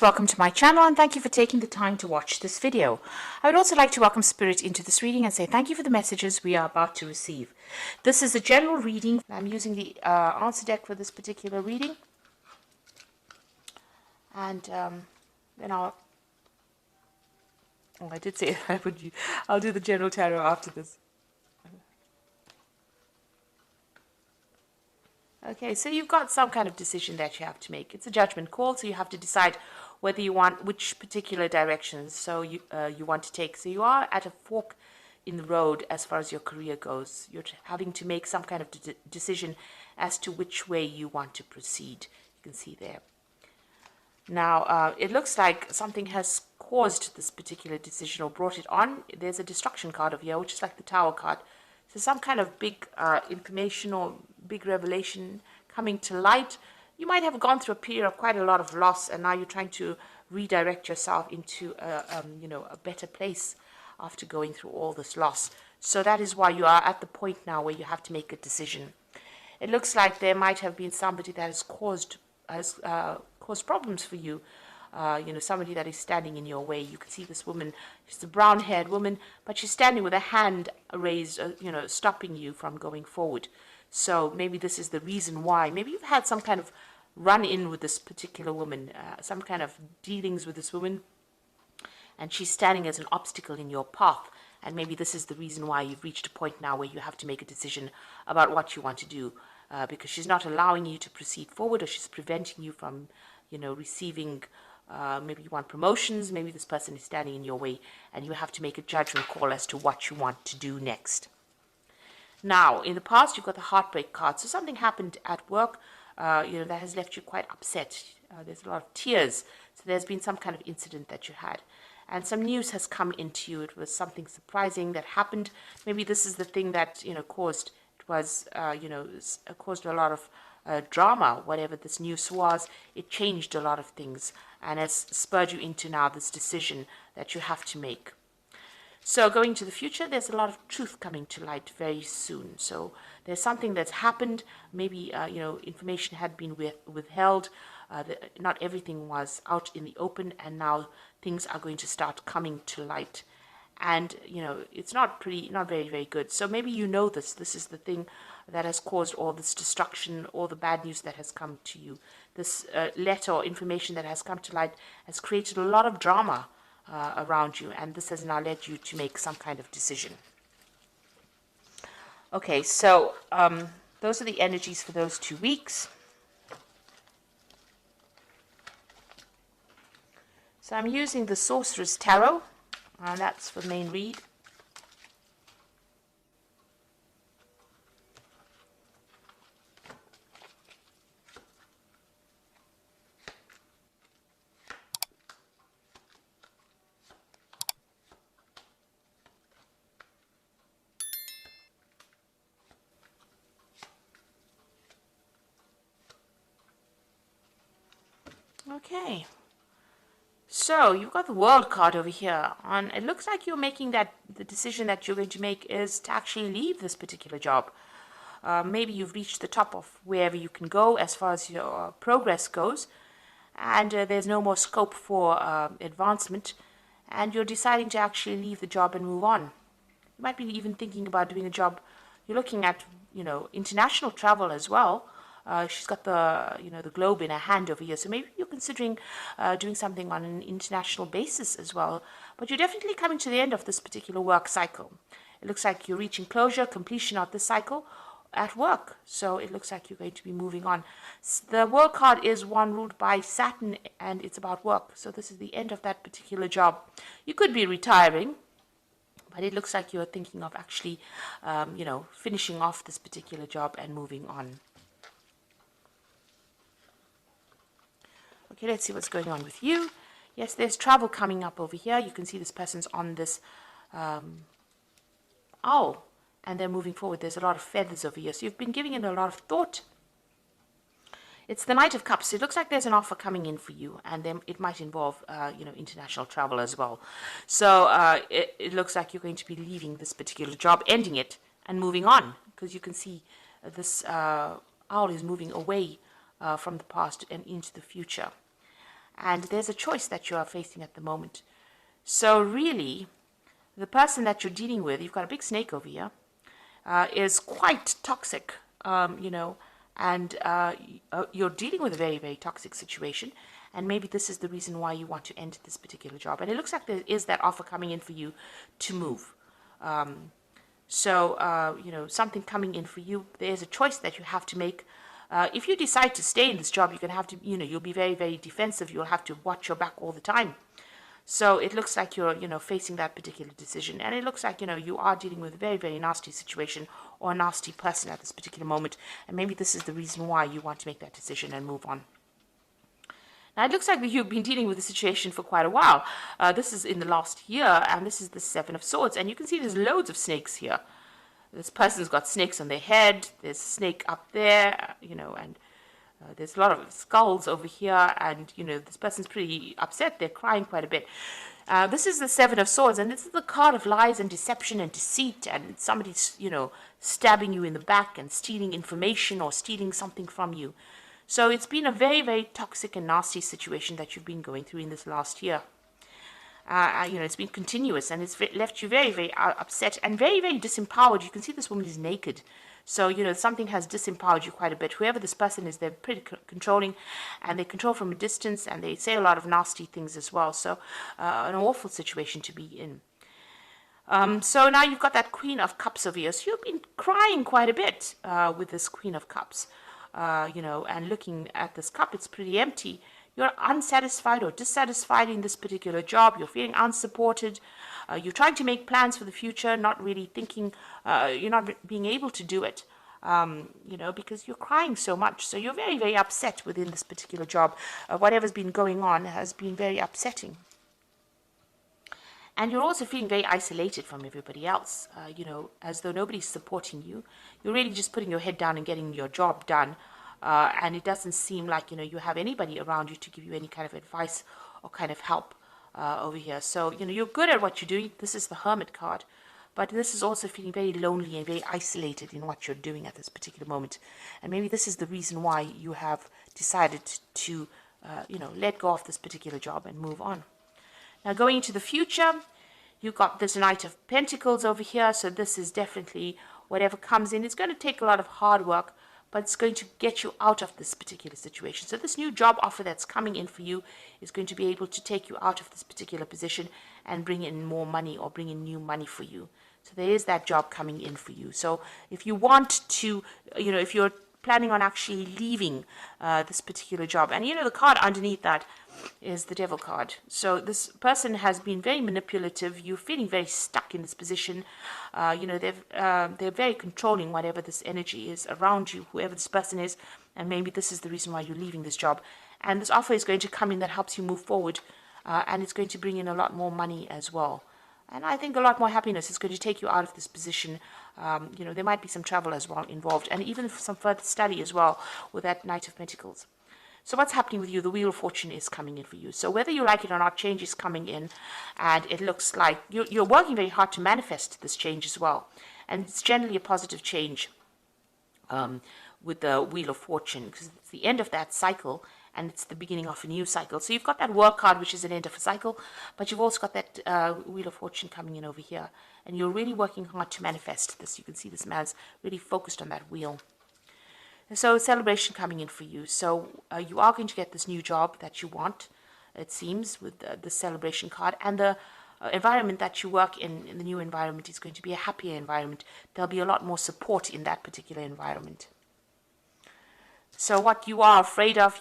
Welcome to my channel and thank you for taking the time to watch this video. I would also like to welcome Spirit into this reading and say thank you for the messages we are about to receive. This is a general reading. I'm using the answer deck for this particular reading. And then I did say I'll do the general tarot after this. Okay, so you've got some kind of decision that you have to make. It's a judgment call, so you have to decide whether you want which particular directions you want to take. So you are at a fork in the road as far as your career goes. You're having to make some kind of decision as to which way you want to proceed. You can see there. Now, it looks like something has caused this particular decision or brought it on. There's a destruction card over here, which is like the Tower card. So some kind of big information or big revelation coming to light. You might have gone through a period of quite a lot of loss, and now you're trying to redirect yourself into a better place after going through all this loss. So that is why you are at the point now where you have to make a decision. It looks like there might have been somebody that has caused problems for you. Somebody that is standing in your way. You can see this woman. She's a brown-haired woman, but she's standing with a hand raised, stopping you from going forward. So maybe this is the reason why. Maybe you've had some kind of run-in with this particular woman, some kind of dealings with this woman, and she's standing as an obstacle in your path. And maybe this is the reason why you've reached a point now where you have to make a decision about what you want to do, because she's not allowing you to proceed forward, or she's preventing you from, receiving. Maybe you want promotions. Maybe this person is standing in your way, and you have to make a judgment call as to what you want to do next. Now, in the past, you've got the heartbreak card. So something happened at work, that has left you quite upset. There's a lot of tears. So there's been some kind of incident that you had. And some news has come into you. It was something surprising that happened. Maybe this is the thing that, caused a lot of drama. Whatever this news was, it changed a lot of things and has spurred you into now this decision that you have to make. So going to the future, there's a lot of truth coming to light very soon. So there's something that's happened. Maybe, information had been withheld. Not everything was out in the open, and now things are going to start coming to light. And, it's not very, very good. So maybe this. This is the thing that has caused all this destruction, all the bad news that has come to you. This letter or information that has come to light has created a lot of drama around you, and this has now led you to make some kind of decision. Okay, so those are the energies for those 2 weeks. So I'm using the Sorcerer's Tarot, and that's for main read. Okay, so you've got the World card over here, and it looks like you're making the decision that you're going to make is to actually leave this particular job. Maybe you've reached the top of wherever you can go as far as your progress goes, and there's no more scope for advancement, and you're deciding to actually leave the job and move on. You might be even thinking about doing a job. You're looking at, international travel as well. She's got the globe in her hand over here, so maybe you're considering doing something on an international basis as well. But you're definitely coming to the end of this particular work cycle. It looks like you're reaching closure, completion of this cycle at work. So it looks like you're going to be moving on. The World card is one ruled by Saturn, and it's about work. So this is the end of that particular job. You could be retiring, but it looks like you're thinking of actually, finishing off this particular job and moving on. Okay, let's see what's going on with you. Yes, there's travel coming up over here. You can see this person's on this owl, and they're moving forward. There's a lot of feathers over here. So you've been giving it a lot of thought. It's the Knight of Cups. So it looks like there's an offer coming in for you, and then it might involve, international travel as well. So it looks like you're going to be leaving this particular job, ending it, and moving on, because you can see this owl is moving away from the past and into the future. and there's a choice that you are facing at the moment. So really, the person that you're dealing with, you've got a big snake over here, is quite toxic, and you're dealing with a very, very toxic situation. And maybe this is the reason why you want to end this particular job. And it looks like there is that offer coming in for you to move. Something coming in for you. There's a choice that you have to make. If you decide to stay in this job, you're going to have to, you'll be very, very defensive. You'll have to watch your back all the time. So it looks like you're, facing that particular decision. And it looks like, you are dealing with a very, very nasty situation or a nasty person at this particular moment. And maybe this is the reason why you want to make that decision and move on. Now, it looks like you've been dealing with the situation for quite a while. This is in the last year, and this is the Seven of Swords. And you can see there's loads of snakes here. This person's got snakes on their head. There's a snake up there, and there's a lot of skulls over here. And, this person's pretty upset. They're crying quite a bit. This is the Seven of Swords, and this is the card of lies and deception and deceit. And somebody's, stabbing you in the back and stealing information or stealing something from you. So it's been a very, very toxic and nasty situation that you've been going through in this last year. It's been continuous, and it's left you very, very upset and very, very disempowered. You can see this woman is naked. So, something has disempowered you quite a bit. Whoever this person is, they're pretty controlling, and they control from a distance, and they say a lot of nasty things as well. So, an awful situation to be in. So now you've got that Queen of Cups over here. So you've been crying quite a bit with this Queen of Cups. And looking at this cup, it's pretty empty. You're unsatisfied or dissatisfied in this particular job. You're feeling unsupported. You're trying to make plans for the future, not really thinking, you're not being able to do it, because you're crying so much. So you're very, very upset within this particular job. Whatever's been going on has been very upsetting. And you're also feeling very isolated from everybody else, as though nobody's supporting you. You're really just putting your head down and getting your job done. And it doesn't seem like, you have anybody around you to give you any kind of advice or kind of help over here. So, you're good at what you're doing. This is the Hermit card. But this is also feeling very lonely and very isolated in what you're doing at this particular moment. And maybe this is the reason why you have decided to, let go of this particular job and move on. Now, going into the future, you've got this Knight of Pentacles over here. So this is definitely whatever comes in. It's going to take a lot of hard work, but it's going to get you out of this particular situation. So this new job offer that's coming in for you is going to be able to take you out of this particular position and bring in more money or bring in new money for you. So there is that job coming in for you. So if you want to, if you're planning on actually leaving this particular job, and the card underneath that is the Devil card. So this person has been very manipulative. You're feeling very stuck in this position. They're very controlling, whatever this energy is around you, whoever this person is, and maybe this is the reason why you're leaving this job. And this offer is going to come in that helps you move forward, and it's going to bring in a lot more money as well. And I think a lot more happiness is going to take you out of this position. There might be some travel as well involved, and even some further study as well with that Knight of Pentacles. So what's happening with you? The Wheel of Fortune is coming in for you. So whether you like it or not, change is coming in. And it looks like you're working very hard to manifest this change as well. And it's generally a positive change with the Wheel of Fortune, because it's the end of that cycle and it's the beginning of a new cycle. So you've got that Work card, which is an end of a cycle, but you've also got that Wheel of Fortune coming in over here. And you're really working hard to manifest this. You can see this man's really focused on that wheel. So celebration coming in for you. So you are going to get this new job that you want, it seems, with the celebration card. And the environment that you work in the new environment, is going to be a happier environment. There'll be a lot more support in that particular environment. So what you are afraid of,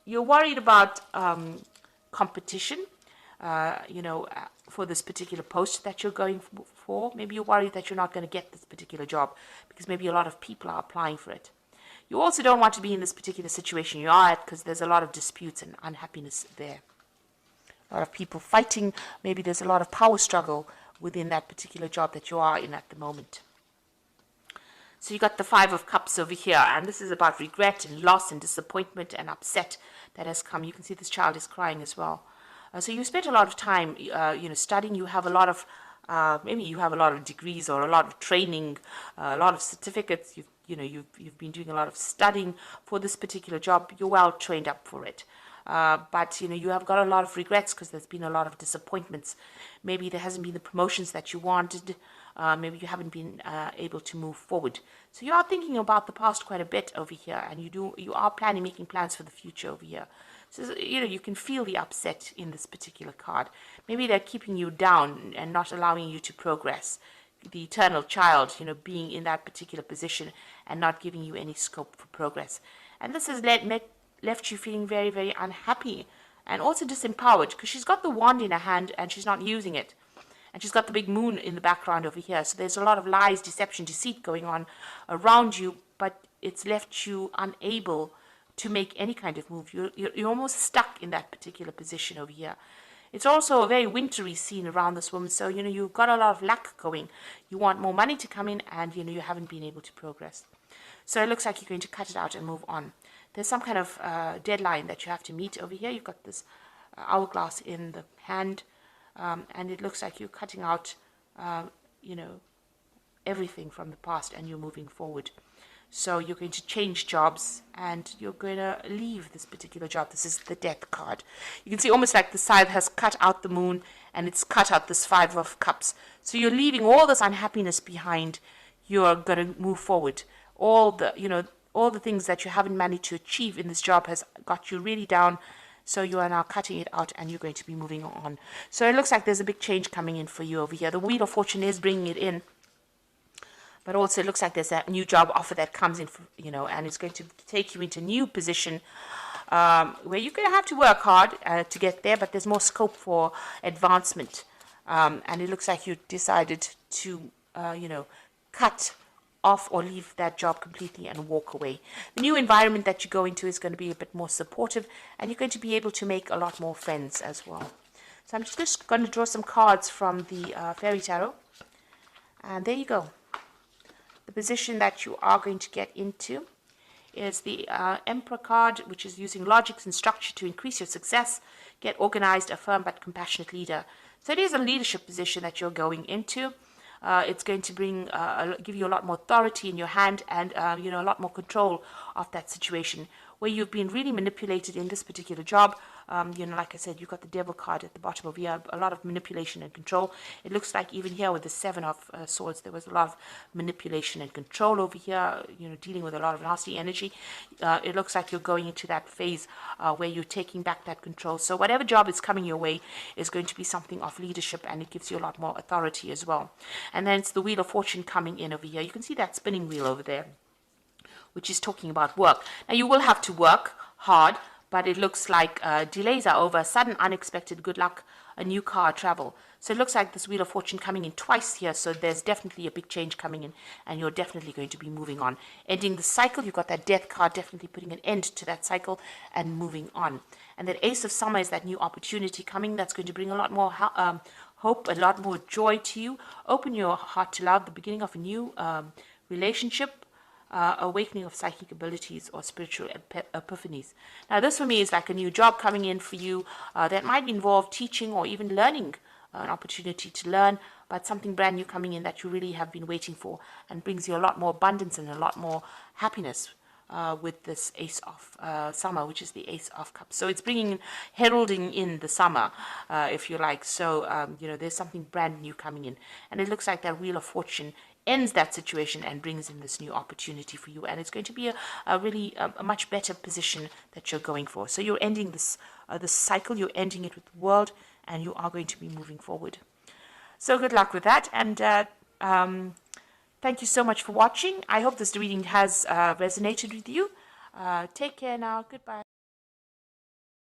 you're worried about competition, for this particular post that you're going for. Maybe you're worried that you're not going to get this particular job because maybe a lot of people are applying for it. You also don't want to be in this particular situation you are at because there's a lot of disputes and unhappiness there. A lot of people fighting. Maybe there's a lot of power struggle within that particular job that you are in at the moment. So you got the Five of Cups over here, and this is about regret and loss and disappointment and upset that has come. You can see this child is crying as well. So you spent a lot of time, studying. You have a lot of Maybe you have a lot of degrees or a lot of training, a lot of certificates. You've been doing a lot of studying for this particular job. You're well trained up for it. But you have got a lot of regrets because there's been a lot of disappointments. Maybe there hasn't been the promotions that you wanted. Maybe you haven't been able to move forward. So you are thinking about the past quite a bit over here, and you are making plans for the future over here. So you can feel the upset in this particular card. Maybe they're keeping you down and not allowing you to progress. The eternal child, being in that particular position and not giving you any scope for progress. And this has left you feeling very, very unhappy and also disempowered, because she's got the wand in her hand and she's not using it. And she's got the big moon in the background over here. So there's a lot of lies, deception, deceit going on around you, but it's left you unable to make any kind of move. You're almost stuck in that particular position over here. It's also a very wintry scene around this woman. So, you've got a lot of luck going. You want more money to come in, and, you haven't been able to progress. So it looks like you're going to cut it out and move on. There's some kind of deadline that you have to meet over here. You've got this hourglass in the hand, and it looks like you're cutting out, everything from the past, and you're moving forward. So you're going to change jobs, and you're going to leave this particular job. This is the Death card. You can see almost like the scythe has cut out the moon, and it's cut out this 5 of Cups. So you're leaving all this unhappiness behind. You're going to move forward. All the things that you haven't managed to achieve in this job has got you really down. So you are now cutting it out, and you're going to be moving on. So it looks like there's a big change coming in for you over here. The Wheel of Fortune is bringing it in. But also it looks like there's a new job offer that comes in, and it's going to take you into a new position where you're going to have to work hard to get there, but there's more scope for advancement. And it looks like you decided to, cut off or leave that job completely and walk away. The new environment that you go into is going to be a bit more supportive, and you're going to be able to make a lot more friends as well. So I'm just going to draw some cards from the Fairy Tarot. And there you go. The position that you are going to get into is the Emperor card, which is using logic and structure to increase your success, get organized, a firm but compassionate leader. So it is a leadership position that you're going into. It's going to give you a lot more authority in your hand, and a lot more control of that situation. Where you've been really manipulated in this particular job, like I said, you've got the Devil card at the bottom of here, a lot of manipulation and control. It looks like even here with the 7 of Swords, there was a lot of manipulation and control over here, dealing with a lot of nasty energy. It looks like you're going into that phase where you're taking back that control. So whatever job is coming your way is going to be something of leadership, and it gives you a lot more authority as well. And then it's the Wheel of Fortune coming in over here. You can see that spinning wheel over there, which is talking about work. Now, you will have to work hard, but it looks like delays are over, sudden, unexpected good luck, a new car, travel. So it looks like this Wheel of Fortune coming in twice here, so there's definitely a big change coming in, and you're definitely going to be moving on. Ending the cycle, you've got that Death card, definitely putting an end to that cycle and moving on. And that Ace of Summer is that new opportunity coming that's going to bring a lot more hope, a lot more joy to you. Open your heart to love, the beginning of a new relationship, awakening of psychic abilities or spiritual epiphanies. Now, this for me is like a new job coming in for you that might involve teaching or even learning, an opportunity to learn, but something brand new coming in that you really have been waiting for, and brings you a lot more abundance and a lot more happiness with this Ace of Summer, which is the Ace of Cups. So it's heralding in the summer, if you like. So, there's something brand new coming in. And it looks like that Wheel of Fortune ends that situation and brings in this new opportunity for you, and it's going to be a really much better position that you're going for. So you're ending this cycle, you're ending it with the world, and you are going to be moving forward. So good luck with that, and thank you so much for watching. I hope this reading has resonated with you. Take care now. Goodbye.